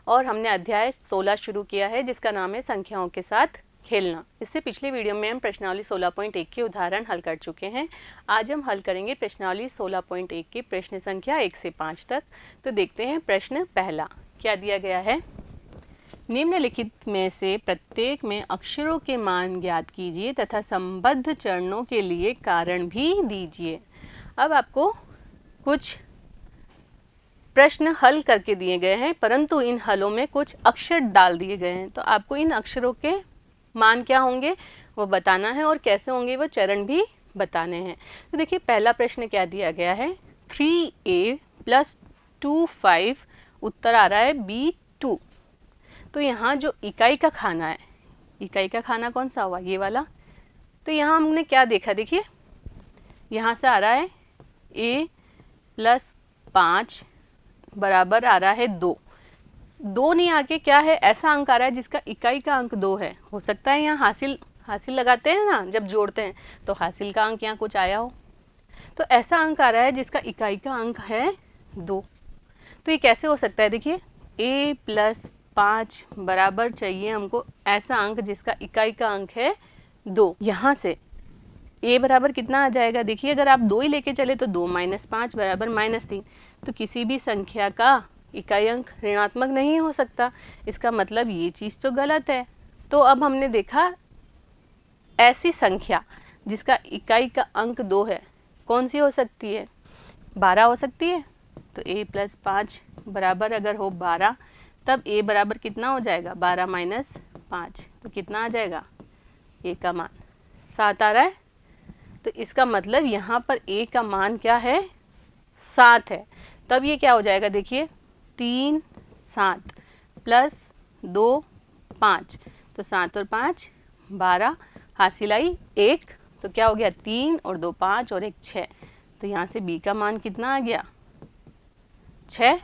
और हमने अध्याय 16 शुरू किया है जिसका नाम है संख्याओं के साथ खेलना। इससे पिछले वीडियो में हम प्रश्नावली 16.1 के उदाहरण हल कर चुके हैं। आज हम हल करेंगे प्रश्नावली 16.1 की प्रश्न संख्या 1 से 5 तक। तो देखते हैं प्रश्न पहला क्या दिया गया है। निम्नलिखित में से प्रत्येक में अक्षरों के मान ज्ञात कीजिए तथा संबद्ध चरणों के लिए कारण भी दीजिए। अब आपको कुछ प्रश्न हल करके दिए गए हैं, परंतु इन हलों में कुछ अक्षर डाल दिए गए हैं, तो आपको इन अक्षरों के मान क्या होंगे वो बताना है और कैसे होंगे वो चरण भी बताने हैं। तो देखिए पहला प्रश्न क्या दिया गया है, 3a + 2 उत्तर आ रहा है B2। तो यहाँ जो इकाई का खाना है, इकाई का खाना कौन सा हुआ, ये वाला। तो यहाँ हमने क्या देखा, देखिए यहाँ से आ रहा है a + 5 बराबर आ रहा है 2। 2 नहीं आके क्या है, ऐसा अंक आ रहा है जिसका इकाई का अंक 2 है। हो सकता है यहाँ हासिल लगाते हैं ना, जब जोड़ते हैं तो हासिल का अंक यहाँ कुछ आया हो, तो ऐसा अंक आ रहा है जिसका इकाई का अंक है 2। तो ये कैसे हो सकता है, देखिए a + 5 बराबर चाहिए हमको ऐसा अंक जिसका इकाई का अंक है 2। यहाँ से a बराबर कितना आ जाएगा, देखिए अगर आप 2 ही लेके चले तो 2 - 5 बराबर -3। तो किसी भी संख्या का इकाई अंक ऋणात्मक नहीं हो सकता, इसका मतलब ये चीज़ तो गलत है। तो अब हमने देखा ऐसी संख्या जिसका इकाई का अंक 2 है कौन सी हो सकती है, 12 हो सकती है। तो a + 5 बराबर अगर हो 12 तब a बराबर कितना हो जाएगा, 12 - 5 तो कितना आ जाएगा, a का मान 7 आ रहा है। तो इसका मतलब यहाँ पर a का मान क्या है, 7 है। तब ये क्या हो जाएगा, देखिए 3 7 + 2 5, तो 7 और 5 12, हासिल आई 1। तो क्या हो गया, 3 और 2 5 और 1 6। तो यहाँ से b का मान कितना आ गया, 6,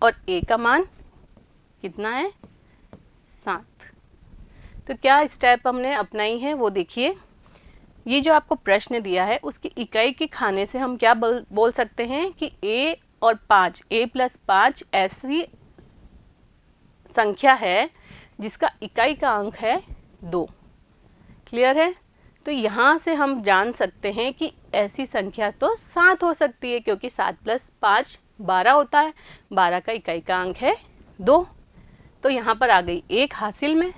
और a का मान कितना है, 7। तो क्या स्टेप हमने अपनाई है वो देखिए। ये जो आपको प्रश्न दिया है उसकी इकाई के खाने से हम क्या बोल सकते हैं कि a और 5, a + 5 ऐसी संख्या है जिसका इकाई का अंक है 2। क्लियर है। तो यहाँ से हम जान सकते हैं कि ऐसी संख्या तो 7 हो सकती है, क्योंकि 7 + 5 12 होता है, 12 का इकाई का अंक है 2। तो यहाँ पर आ गई 1 हासिल में।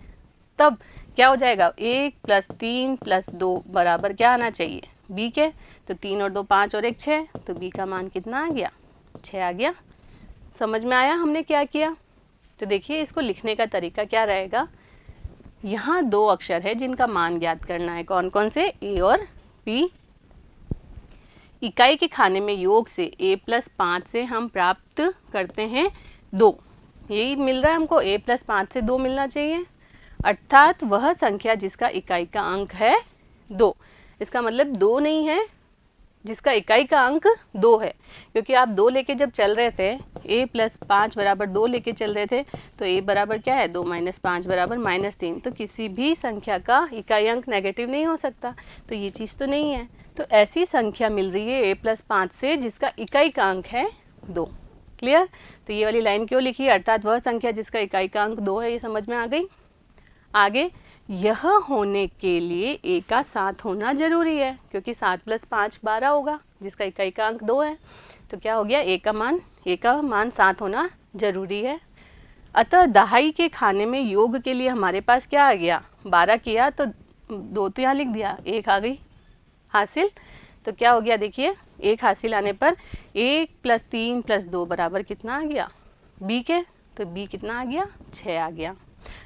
तब क्या हो जाएगा, 1 + 3 + 2 बराबर क्या आना चाहिए, b के। तो 3 और 2 5 और 1 6, तो b का मान कितना आ गया, 6 आ गया। समझ में आया हमने क्या किया। तो देखिए इसको लिखने का तरीका क्या रहेगा, यहाँ 2 अक्षर है जिनका मान ज्ञात करना है, कौन कौन से, a और b। इकाई के खाने में योग से a + 5 से हम प्राप्त करते हैं 2। यही मिल रहा है हमको, a + 5 से 2 मिलना चाहिए, अर्थात वह संख्या जिसका इकाई का अंक है 2। इसका मतलब 2 नहीं है जिसका इकाई का अंक 2 है, क्योंकि आप 2 लेके जब चल रहे थे, a + 5 बराबर 2 लेके चल रहे थे, तो a बराबर क्या है, 2 - 5 बराबर -3। तो किसी भी संख्या का इकाई अंक नेगेटिव नहीं हो सकता, तो ये चीज़ तो नहीं है। तो ऐसी संख्या मिल रही है a + 5 से जिसका इकाई का अंक है 2। क्लियर। तो ये वाली लाइन क्यों लिखी, अर्थात वह संख्या जिसका इकाई का अंक 2 है, ये समझ में आ गई। आगे, यह होने के लिए a का 7 होना जरूरी है, क्योंकि 7 + 5 12 होगा जिसका इकाई का अंक 2 है। तो क्या हो गया, a का मान 7 होना जरूरी है। अतः दहाई के खाने में योग के लिए हमारे पास क्या आ गया, 12 किया तो 2 तो यहाँ लिख दिया, 1 आ गई हासिल। तो क्या हो गया, देखिए 1 हासिल आने पर 1 + 3 + 2 बराबर कितना आ गया, b के। तो b कितना आ गया, 6 आ गया।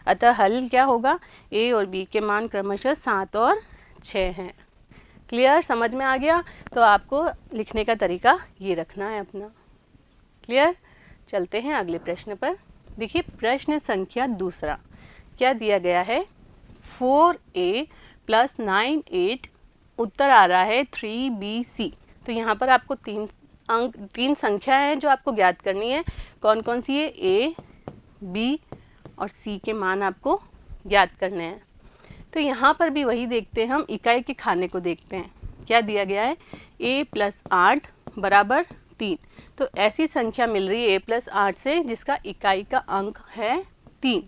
अतः हल क्या होगा, a और b के मान क्रमशः 7 और 6 हैं। क्लियर, समझ में आ गया। तो आपको लिखने का तरीका ये रखना है अपना। क्लियर। चलते हैं अगले प्रश्न पर। देखिए प्रश्न संख्या दूसरा क्या दिया गया है, 4a + 9 उत्तर आ रहा है 3bc। तो यहाँ पर आपको 3 संख्या हैं जो आपको ज्ञात करनी है। कौन कौन सी है, a, b और c के मान आपको ज्ञात करने हैं। तो यहाँ पर भी वही देखते हैं, हम इकाई के खाने को देखते हैं। क्या दिया गया है, a + 8 बराबर 3। तो ऐसी संख्या मिल रही है a+8 से जिसका इकाई का अंक है 3।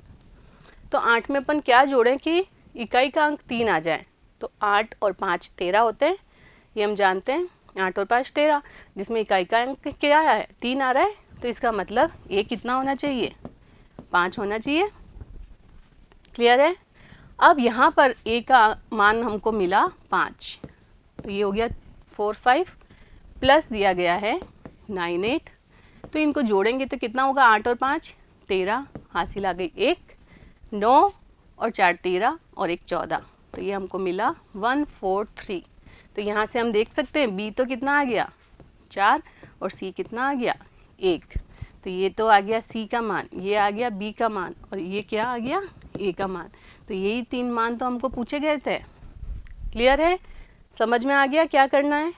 तो 8 में अपन क्या जोड़ें कि इकाई का अंक 3 आ जाए। तो 8 और 5 13 होते हैं, ये हम जानते हैं। 8 और 5 13, जिसमें इकाई का अंक क्या है 3 आ रहा है। तो इसका मतलब a कितना होना चाहिए, 5 होना चाहिए। क्लियर है। अब यहाँ पर a का मान हमको मिला 5, तो ये हो गया 4 5 प्लस दिया गया है 9 8। तो इनको जोड़ेंगे तो कितना होगा, 8 और 5 13, हासिल आ गई 1, 9 और 4 13 और 1 14। तो ये हमको मिला 143। तो यहाँ से हम देख सकते हैं b तो कितना आ गया 4 और c कितना आ गया 1। तो ये तो आ गया c का मान, ये आ गया b का मान और ये क्या आ गया a का मान। तो यही 3 मान तो हमको पूछे गए थे। क्लियर है, समझ में आ गया क्या करना है।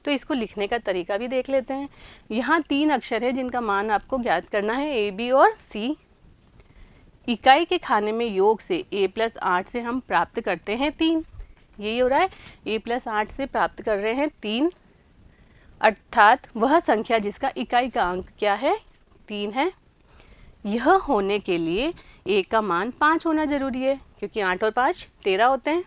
तो इसको लिखने का तरीका भी देख लेते हैं। यहाँ 3 अक्षर है जिनका मान आपको ज्ञात करना है, a b और c। इकाई के खाने में योग से a+8 से हम प्राप्त करते हैं 3। यही हो रहा है, a+8 से प्राप्त कर रहे हैं 3, अर्थात वह संख्या जिसका इकाई का अंक क्या है 3 है। यह होने के लिए a का मान 5 होना जरूरी है, क्योंकि 8 और 5 13 होते हैं।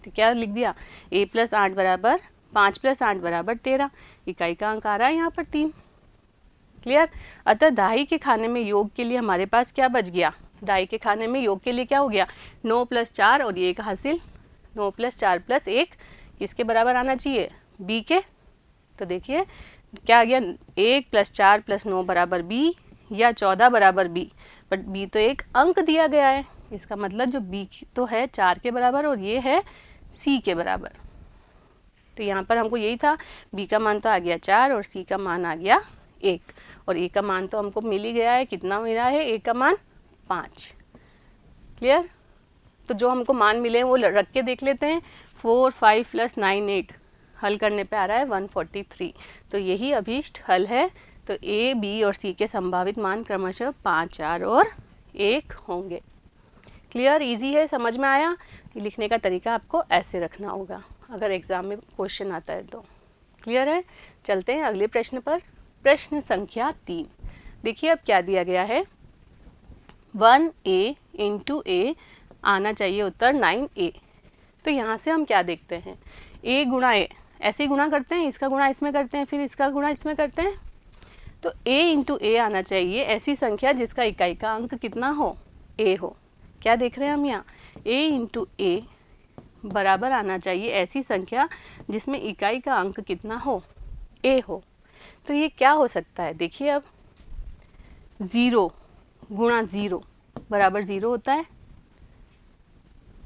तो क्या लिख दिया, a+8 बराबर 5 + 8 बराबर 13। इकाई का अंक आ रहा है यहाँ पर 3। क्लियर। अतः दाई के खाने में योग के लिए हमारे पास क्या बच गया, दाई के खाने में योग के लिए क्या हो गया 9 + 4 और ये 1 हासिल। 9 + 4 + 1 किसके बराबर आना चाहिए, b के। तो देखिए क्या आ गया, 1 + 4 + 9 बराबर b या 14 बराबर b। बट b तो एक अंक दिया गया है, इसका मतलब जो b तो है 4 के बराबर और ये है c के बराबर। तो यहाँ पर हमको यही था, b का मान तो आ गया 4 और c का मान आ गया 1 और a का मान तो हमको मिल ही गया है। कितना मिला है, a का मान 5। क्लियर। तो जो हमको मान मिले हैं वो रख के देख लेते हैं। 4 5 + 9 8 हल करने पे आ रहा है 143। तो यही अभीष्ट हल है। तो a, b और c के संभावित मान क्रमशः 5 4 और 1 होंगे। क्लियर, इजी है, समझ में आया। लिखने का तरीका आपको ऐसे रखना होगा अगर एग्जाम में क्वेश्चन आता है तो। क्लियर है। चलते हैं अगले प्रश्न पर। प्रश्न संख्या 3। देखिए अब क्या दिया गया है, 1a × a आना चाहिए उत्तर 9a। तो यहाँ से हम क्या देखते हैं, a गुणा a, ऐसे ही गुणा करते हैं, इसका गुणा इसमें करते हैं, फिर इसका गुणा इसमें करते हैं। तो a × a आना चाहिए ऐसी संख्या जिसका इकाई का अंक कितना हो, a हो। क्या देख रहे हैं हम यहाँ, a × a बराबर आना चाहिए ऐसी संख्या जिसमें इकाई का अंक कितना हो, a हो। तो ये क्या हो सकता है, देखिए अब 0 गुणा 0 बराबर 0 होता है,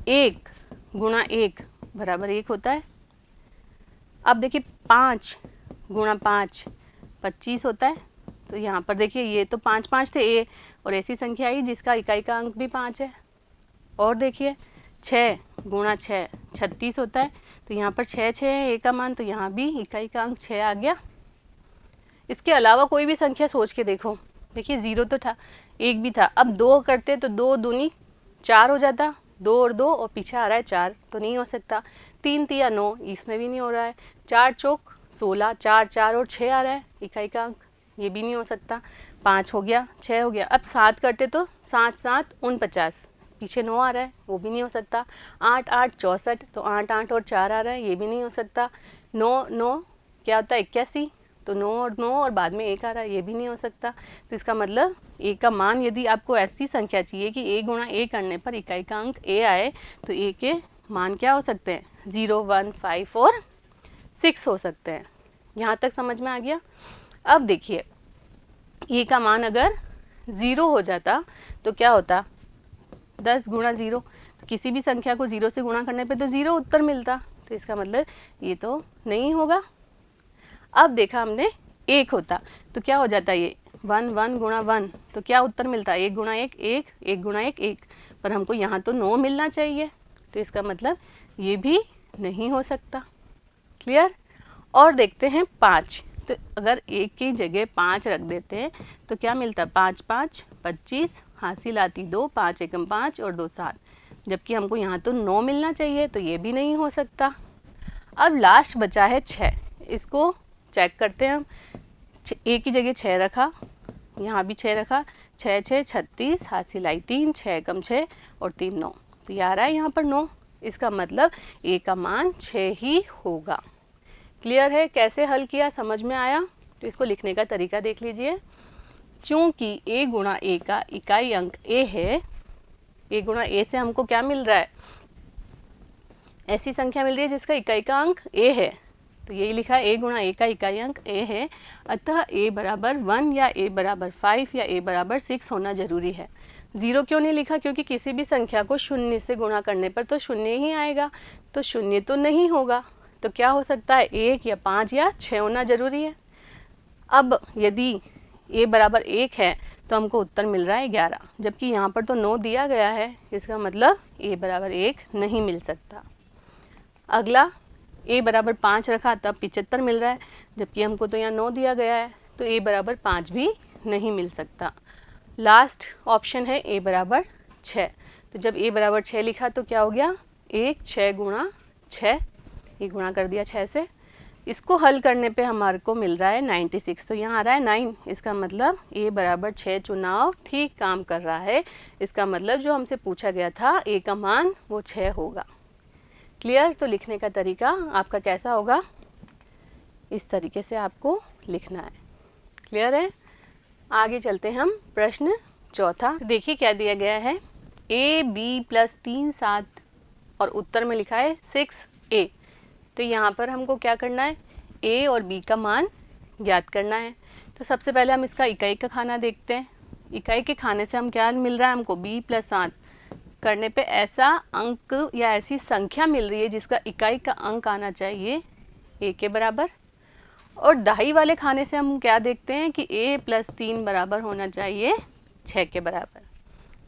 1 गुणा 1 बराबर 1 होता है। अब देखिए 5 गुणा 5 25 होता है। तो यहाँ पर देखिए ये तो 5 5 थे a और ऐसी संख्या आई जिसका इकाई का अंक भी 5 है। और देखिए 6 गुणा 6 36 होता है। तो यहाँ पर 6 6 है a का मान, तो यहाँ भी इकाई का अंक 6 आ गया। इसके अलावा कोई भी संख्या सोच के देखो, देखिए 0 तो था, 1 भी था। अब 2 करते तो 2 दूनी 4 हो जाता, 2 और 2 और पीछे आ रहा है 4, तो नहीं हो सकता। 3 3 9, इसमें भी नहीं हो रहा है। 4 चौक 16, 4 4 और 6 आ रहा है इकाई का अंक, ये भी नहीं हो सकता। 5 हो गया, 6 हो गया। अब 7 करते तो 7 7 49, पीछे 9 आ रहा है, वो भी नहीं हो सकता। 8 8 64, तो 8 8 और 4 आ रहा है, ये भी नहीं हो सकता। 9 9 क्या होता है 81, तो 9 और 9 और बाद में 1 आ रहा है, ये भी नहीं हो सकता। तो इसका मतलब a का मान, यदि आपको ऐसी संख्या चाहिए कि a गुणा a करने पर इकाई का अंक a आए, तो a के मान क्या हो सकते हैं, 0 1 5 और 6 हो सकते हैं। यहाँ तक समझ में आ गया। अब देखिए a का मान अगर 0 हो जाता तो क्या होता, 10 गुणा 0, तो किसी भी संख्या को 0 से गुणा करने पे तो 0 उत्तर मिलता। तो इसका मतलब ये तो नहीं होगा। अब देखा हमने 1 होता तो क्या हो जाता, ये 1 1 गुणा 1, तो क्या उत्तर मिलता, 1 गुणा 1 1, 1 गुणा 1 1। पर हमको यहाँ तो 9 मिलना चाहिए, तो इसका मतलब ये भी नहीं हो सकता। क्लियर। और देखते हैं 5, तो अगर 1 की जगह 5 रख देते हैं तो क्या मिलता, 5 5 25, हासिल आती 2, 5 एकम 5 और 2 7, जबकि हमको यहाँ तो 9 मिलना चाहिए, तो ये भी नहीं हो सकता। अब लास्ट बचा है 6, इसको चेक करते हैं हम। ए की जगह 6 रखा, यहाँ भी 6 रखा, 6 6 36, हाथ से लाई 3, 6 कम 6 और 3 9, तो ये आ रहा है यहाँ पर 9। इसका मतलब ए का मान 6 ही होगा। क्लियर है? कैसे हल किया, समझ में आया? तो इसको लिखने का तरीका देख लीजिए। चूँकि ए गुणा ए का इकाई अंक ए है, ए गुणा ए से हमको क्या मिल रहा है, ऐसी संख्या मिल रही है जिसका इकाई का अंक ए है, तो यही लिखा है ए गुणा ए का इकाई अंक ए है, अतः ए बराबर 1 या ए बराबर 5 या ए बराबर 6 होना जरूरी है। 0 क्यों नहीं लिखा? क्योंकि किसी भी संख्या को शून्य से गुणा करने पर तो शून्य ही आएगा, तो शून्य तो नहीं होगा, तो क्या हो सकता है, 1 या 5 या 6 होना जरूरी है। अब यदि ए बराबर 1 है तो हमको उत्तर मिल रहा है 11, जबकि यहाँ पर तो 9 दिया गया है, इसका मतलब ए बराबर 1 नहीं मिल सकता। अगला, ए बराबर 5 रखा तब 75 मिल रहा है, जबकि हमको तो यहाँ 9 दिया गया है, तो ए बराबर 5 भी नहीं मिल सकता। लास्ट ऑप्शन है ए बराबर 6, तो जब ए बराबर 6 लिखा तो क्या हो गया, 1 6 गुणा 6, ये गुणा कर दिया 6 से। इसको हल करने पे हमारे को मिल रहा है 96, तो यहाँ आ रहा है 9, इसका मतलब ए बराबर 6 चुनाव ठीक काम कर रहा है। इसका मतलब जो हमसे पूछा गया था ए का मान वो 6 होगा। क्लियर? तो लिखने का तरीका आपका कैसा होगा, इस तरीके से आपको लिखना है। क्लियर है? आगे चलते हैं हम प्रश्न चौथा। देखिए क्या दिया गया है, ए बी प्लस 3 7 और उत्तर में लिखा है 6a। तो यहाँ पर हमको क्या करना है, a और b का मान ज्ञात करना है। तो सबसे पहले हम इसका इकाई का खाना देखते हैं। इकाई के खाने से हम क्या मिल रहा है हमको, b प्लस 7 करने पे ऐसा अंक या ऐसी संख्या मिल रही है जिसका इकाई का अंक आना चाहिए a के बराबर। और दहाई वाले खाने से हम क्या देखते हैं कि a प्लस 3 बराबर होना चाहिए 6 के बराबर,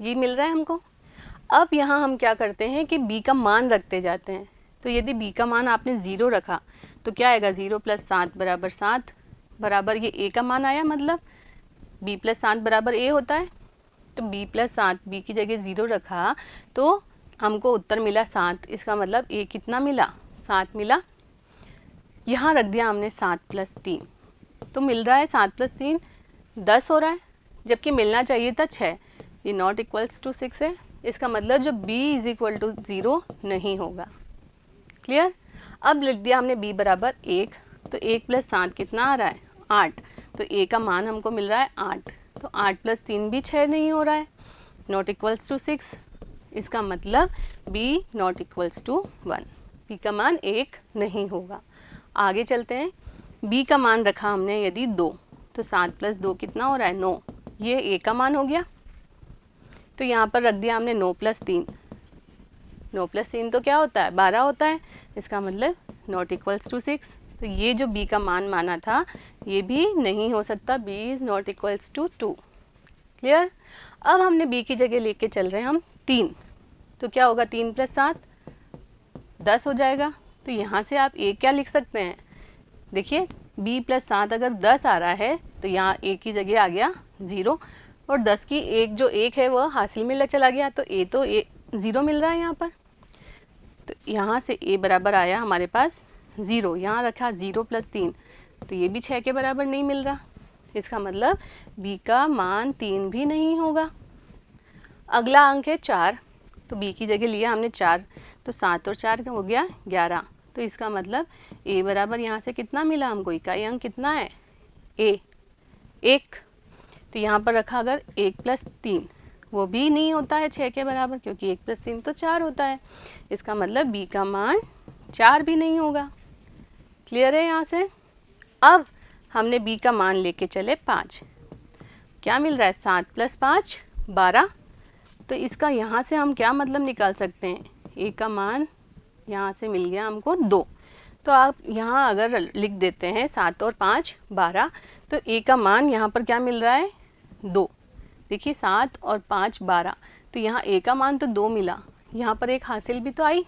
ये मिल रहा है हमको। अब यहाँ हम क्या करते हैं कि b का मान रखते जाते हैं। तो यदि b का मान आपने 0 रखा तो क्या आएगा, 0 प्लस 7 बराबर 7 बराबर ये a का मान आया, मतलब b प्लस 7 बराबर a होता है। तो b प्लस 7, b की जगह 0 रखा तो हमको उत्तर मिला 7, इसका मतलब a कितना मिला, 7 मिला। यहाँ रख दिया हमने 7 प्लस 3, तो मिल रहा है 7 प्लस 3 10 हो रहा है, जबकि मिलना चाहिए था 6। ये नॉट इक्वल्स टू 6 है, इसका मतलब जो b इज इक्वल टू 0 नहीं होगा। क्लियर? अब लिख दिया हमने b बराबर 1, तो 1 प्लस 7 कितना आ रहा है, 8, तो a का मान हमको मिल रहा है 8, तो 8 प्लस 3 भी 6 नहीं हो रहा है, नॉट इक्वल्स टू 6, इसका मतलब b not equals to 1, b का मान 1 नहीं होगा। आगे चलते हैं, b का मान रखा हमने यदि 2, तो 7 प्लस 2 कितना हो रहा है, 9, ये a का मान हो गया। तो यहाँ पर रख दिया हमने 9 प्लस 3, 9 प्लस 3 तो क्या होता है, 12 होता है, इसका मतलब नॉट इक्वल्स टू 6, तो ये जो b का मान माना था ये भी नहीं हो सकता, b is not equals to 2। Clear? अब हमने b की जगह लेके चल रहे हैं हम 3, तो क्या होगा, 3 प्लस 7 10 हो जाएगा। तो यहाँ से आप a क्या लिख सकते हैं, देखिए b प्लस 7 अगर 10 आ रहा है तो यहाँ a की जगह आ गया 0, और 10 की एक जो 1 है वह हासिल में चला गया, तो a तो 0 मिल रहा है यहाँ पर। तो यहाँ से a बराबर आया हमारे पास 0, यहाँ रखा 0 प्लस 3, तो ये भी 6 के बराबर नहीं मिल रहा, इसका मतलब b का मान 3 भी नहीं होगा। अगला अंक है 4, तो b की जगह लिया हमने 4, तो 7 और 4 हो गया 11, तो इसका मतलब a बराबर यहाँ से कितना मिला हमको, इकाई अंक कितना है, a 1। तो यहाँ पर रखा अगर 1 प्लस 3, वो भी नहीं होता है 6 के बराबर, क्योंकि 1 प्लस 3 तो 4 होता है, इसका मतलब b का मान 4 भी नहीं होगा। क्लियर है यहाँ से? अब हमने b का मान लेके चले 5, क्या मिल रहा है, 7 प्लस 5 12, तो इसका यहाँ से हम क्या मतलब निकाल सकते हैं, a का मान यहाँ से मिल गया हमको 2, तो आप यहाँ अगर लिख देते हैं 7 और 5 12, तो a का मान यहाँ पर क्या मिल रहा है, 2। देखिए 7 और 5 12, तो यहाँ a का मान तो 2 मिला, यहाँ पर एक हासिल भी तो आई,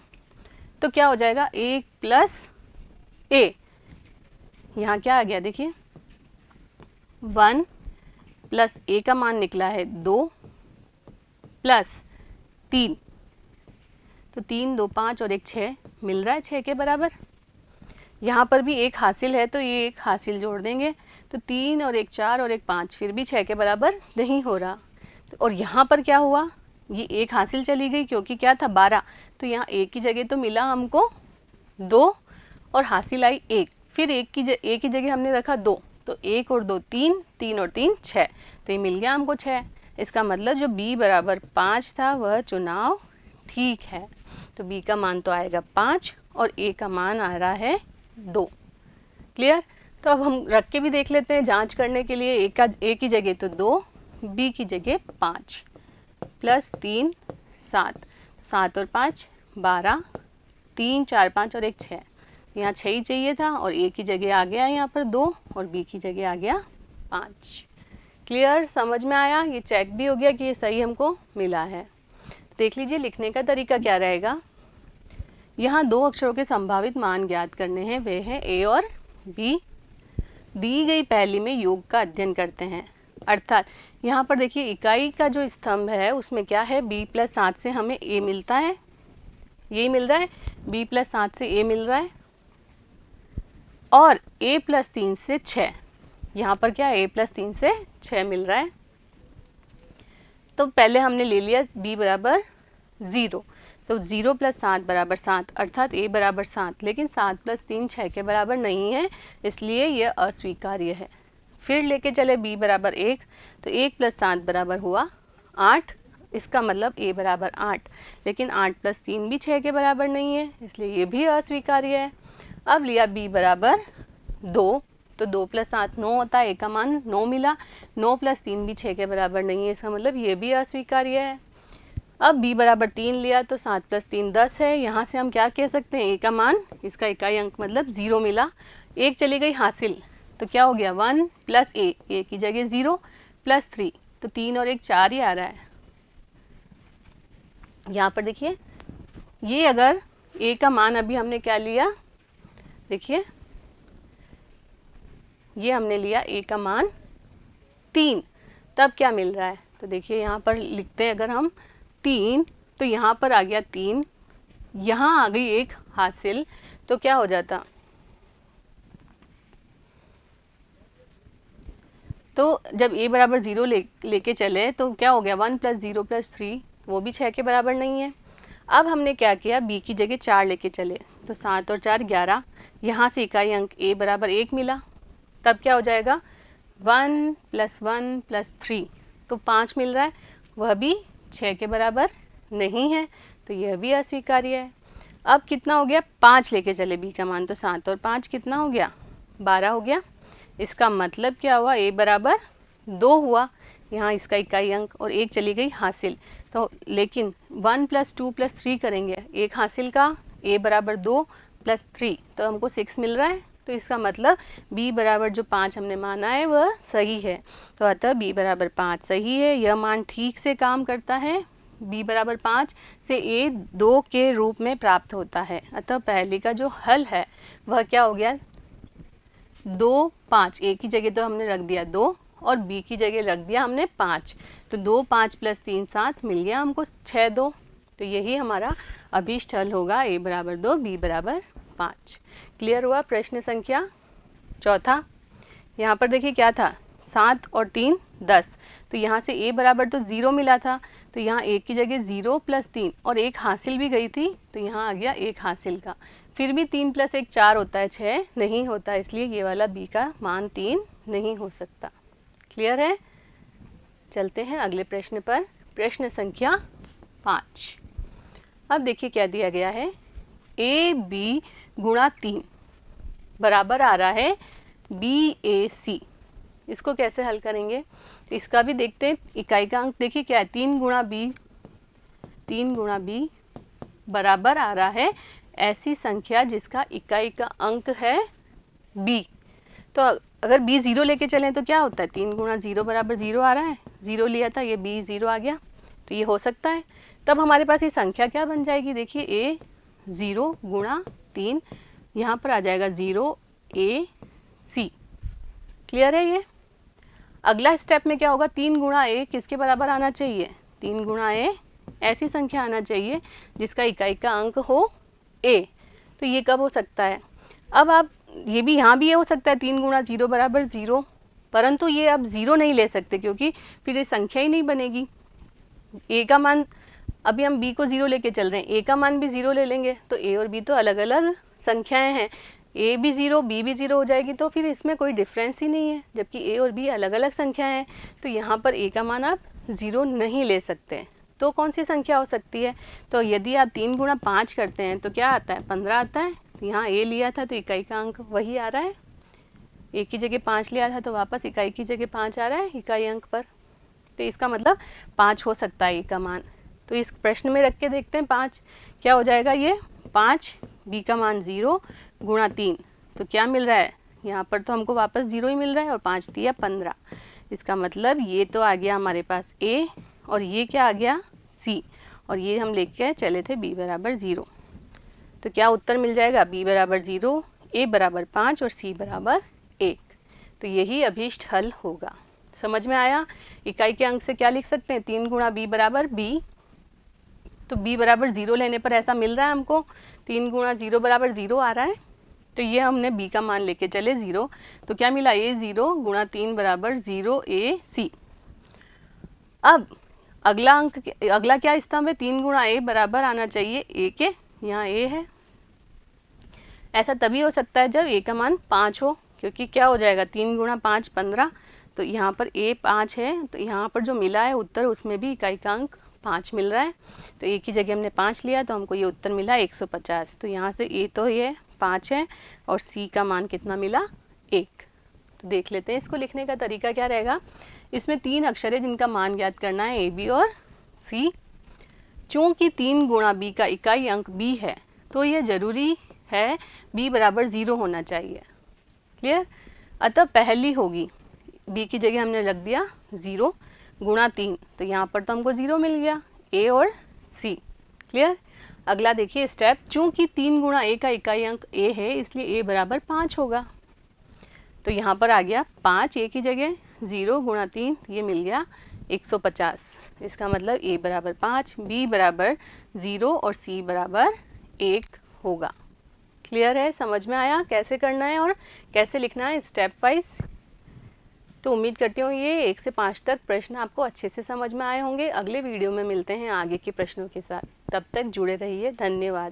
तो क्या हो जाएगा 1 प्लस a, यहाँ क्या आ गया, देखिए 1 प्लस a का मान निकला है 2 प्लस 3, तो 3 2 5 और 1 6 मिल रहा है 6 के बराबर। यहाँ पर भी एक हासिल है तो ये एक हासिल जोड़ देंगे, तो 3 और एक 4 और एक 5, फिर भी 6 के बराबर नहीं हो रहा। और यहाँ पर क्या हुआ, ये एक हासिल चली गई क्योंकि क्या था 12, तो यहाँ एक की जगह तो मिला हमको 2 और हासिल आई 1, फिर एक की जगह हमने रखा 2, तो 1 और 2 3, 3 और 3 6, तो ये मिल गया हमको 6। इसका मतलब जो b बराबर 5 था वह चुनाव ठीक है। तो b का मान तो आएगा 5 और a का मान आ रहा है 2। क्लियर। तो अब हम रख के भी देख लेते हैं जांच करने के लिए। a की जगह तो 2, b की जगह 5, प्लस 3 7, 7 और 5 12, 3 4 5 और एक 6, यहाँ 6 ही चाहिए था और a की जगह आ गया यहाँ पर 2 और b की जगह आ गया 5। क्लियर, समझ में आया। ये चेक भी हो गया कि ये सही हमको मिला है। देख लीजिए लिखने का तरीका क्या रहेगा। यहाँ दो अक्षरों के संभावित मान ज्ञात करने हैं, वे हैं a और b। दी गई पहेली में योग का अध्ययन करते हैं। अर्थात यहाँ पर देखिए इकाई का जो स्तंभ है उसमें क्या है, b + 7 से हमें a मिलता है, यही मिल रहा है, b + 7 से a मिल रहा है, और a + 3 से 6, यहाँ पर क्या a + 3 से 6 मिल रहा है। तो पहले हमने ले लिया b बराबर 0, तो 0 + 7 बराबर 7, अर्थात a बराबर 7, लेकिन 7 + 3 6 के बराबर नहीं है, इसलिए यह अस्वीकार्य है। फिर लेके चले b बराबर 1, तो 1 + 7 बराबर हुआ 8, इसका मतलब a बराबर 8, लेकिन 8 + 3 भी 6 के बराबर नहीं है, इसलिए ये भी अस्वीकार्य है। अब लिया b बराबर 2, तो 2 + 7 9 होता है, a का मान 9 मिला, 9 + 3 भी 6 के बराबर नहीं है, इसका मतलब ये भी अस्वीकार्य है। अब b बराबर 3 लिया, तो 7 + 3 10 है, यहाँ से हम क्या कह सकते हैं, a का मान, इसका इकाई अंक मतलब 0 मिला, एक चली गई हासिल, तो क्या हो गया 1 + a की जगह 0 + 3, तो 3 और एक 4 ही आ रहा है। यहाँ पर देखिए ये अगर a का मान अभी हमने क्या लिया, देखिए ये हमने लिया a का मान 3, तब क्या मिल रहा है, तो देखिए यहाँ पर लिखते हैं अगर हम 3, तो यहाँ पर आ गया 3, यहाँ आ गई एक हासिल, तो क्या हो जाता, तो जब a बराबर 0 लेके चले तो क्या हो गया 1 + 0 + 3, वो भी 6 के बराबर नहीं है। अब हमने क्या किया, b की जगह 4 लेके चले, तो 7 और 4 11, यहाँ से इकाई अंक a बराबर 1 मिला, तब क्या हो जाएगा 1 + 1 + 3, तो 5 मिल रहा है, वह भी 6 के बराबर नहीं है, तो यह भी अस्वीकार्य है। अब कितना हो गया, 5 लेके चले b का मान, तो 7 और 5 कितना हो गया 12 हो गया, इसका मतलब क्या हुआ, a बराबर 2 हुआ, यहाँ इसका इकाई अंक और एक चली गई हासिल, तो लेकिन 1 + 2 + 3 करेंगे, एक हासिल का a बराबर 2 + 3, तो हमको 6 मिल रहा है, तो इसका मतलब b बराबर जो 5 हमने माना है वह सही है, तो अतः b बराबर 5 सही है, यह मान ठीक से काम करता है, b बराबर 5 से a 2 के रूप में प्राप्त होता है, अतः पहले का जो हल है वह क्या हो गया 2 5, a की जगह तो हमने रख दिया 2 और b की जगह रख दिया हमने 5, तो 2 5 + 3 7 मिल गया हमको 6 2, तो यही हमारा अभीष्ट हल होगा, a बराबर 2 b बराबर 5। क्लियर हुआ। प्रश्न संख्या चौथा, यहाँ पर देखिए क्या था 7 और 3 10, तो यहाँ से a बराबर तो 0 मिला था, तो यहाँ a की जगह 0 + 3 और एक हासिल भी गई थी, तो यहाँ आ गया एक हासिल का, फिर भी 3 + 1 4 होता है, 6 नहीं होता, इसलिए ये वाला b का मान 3 नहीं हो सकता। क्लियर है। चलते हैं अगले प्रश्न पर, प्रश्न संख्या 5। अब देखिए क्या दिया गया है, ab × 3 बराबर आ रहा है BAC, इसको कैसे हल करेंगे, तो इसका भी देखते हैं। इकाई का अंक देखिए क्या है 3 × b बराबर आ रहा है ऐसी संख्या जिसका इकाई का अंक है b, तो अगर b 0 लेके चलें तो क्या होता है 3 × 0 बराबर 0 आ रहा है, 0 लिया था, ये b 0 आ गया, तो ये हो सकता है। तब हमारे पास ये संख्या क्या बन जाएगी, देखिए a 0 × 3, यहाँ पर आ जाएगा 0AC। क्लियर है ये। अगला स्टेप में क्या होगा, 3 × a किसके बराबर आना चाहिए, 3 × a ऐसी संख्या आना चाहिए जिसका इकाई का अंक हो a, तो ये कब हो सकता है, अब आप ये भी यहाँ भी ये हो सकता है 3 गुणा 0 बराबर 0, परंतु ये अब 0 नहीं ले सकते क्योंकि फिर ये संख्या ही नहीं बनेगी। ए का मान, अभी हम बी को 0 लेके चल रहे हैं, ए का मान भी 0 ले लेंगे तो ए और बी तो अलग अलग संख्याएं हैं, ए भी 0 बी भी 0 हो जाएगी, तो फिर इसमें कोई डिफरेंस ही नहीं है, जबकि ए और बी अलग अलग संख्याएं हैं। तो यहाँ पर ए का मान आप 0 नहीं ले सकते। तो कौन सी संख्या हो सकती है? तो यदि आप 3 गुणा 5 करते हैं तो क्या आता है? 15 आता है। तो यहाँ ए लिया था तो इकाई का अंक वही आ रहा है, ए की जगह 5 लिया था तो वापस इकाई की जगह 5 आ रहा है इकाई अंक पर। तो इसका मतलब 5 हो सकता है ए का मान। तो इस प्रश्न में रख के देखते हैं 5 क्या हो जाएगा। ये 5 बी का मान 0 गुणा 3, तो क्या मिल रहा है यहाँ पर? तो हमको वापस 0 ही मिल रहा है और 5 दिया 15। इसका मतलब ये तो आ गया हमारे पास ए और ये क्या आ गया? सी, और ये हम लेके चले थे बी बराबर 0। तो क्या उत्तर मिल जाएगा? बी बराबर 0, ए बराबर 5 और सी बराबर 1। तो यही अभीष्ट हल होगा। समझ में आया? इकाई के अंक से क्या लिख सकते हैं? 3 गुणा बी बराबर बी। तो बी बराबर 0 लेने पर ऐसा मिल रहा है हमको, 3 गुणा 0 बराबर 0 आ रहा है। तो ये हमने बी का मान लेके चले 0, तो क्या मिला? ए 0 गुणा 3 बराबर 0 ए सी। अब अगला अंक, अगला क्या स्तंभ है? 3 गुणा ए बराबर आना चाहिए ए के, यहाँ ए है। ऐसा तभी हो सकता है जब ए का मान 5 हो, क्योंकि क्या हो जाएगा? 3 गुणा 5 15, तो यहाँ पर ए 5 है, तो यहाँ पर जो मिला है उत्तर उसमें भी इकाई का अंक 5 मिल रहा है। तो ए की जगह हमने 5 लिया तो हमको ये उत्तर मिला 150। तो यहाँ से ए तो ये 5 है और सी का मान कितना मिला? 1। तो देख लेते हैं इसको लिखने का तरीका क्या रहेगा। इसमें 3 अक्षर है जिनका मान ज्ञात करना है, ए बी और सी। चूँकि 3 गुणा बी का इकाई अंक बी है तो ये ज़रूरी है बी बराबर 0 होना चाहिए। क्लियर? अतः पहली होगी, बी की जगह हमने रख दिया 0 गुणा 3, तो यहाँ पर तो हमको 0 मिल गया, ए और सी। क्लियर? अगला देखिए स्टेप, चूँकि 3 गुणा ए का इकाई अंक ए है इसलिए ए बराबर 5 होगा। तो यहाँ पर आ गया 5, ए की जगह 0 गुणा 3, ये मिल गया 150। इसका मतलब ए बराबर 5, बी बराबर 0 और सी बराबर 1 होगा। क्लियर है? समझ में आया कैसे करना है और कैसे लिखना है स्टेप वाइज? तो उम्मीद करती हूँ ये 1 से 5 तक प्रश्न आपको अच्छे से समझ में आए होंगे। अगले वीडियो में मिलते हैं आगे के प्रश्नों के साथ। तब तक जुड़े रहिए। धन्यवाद।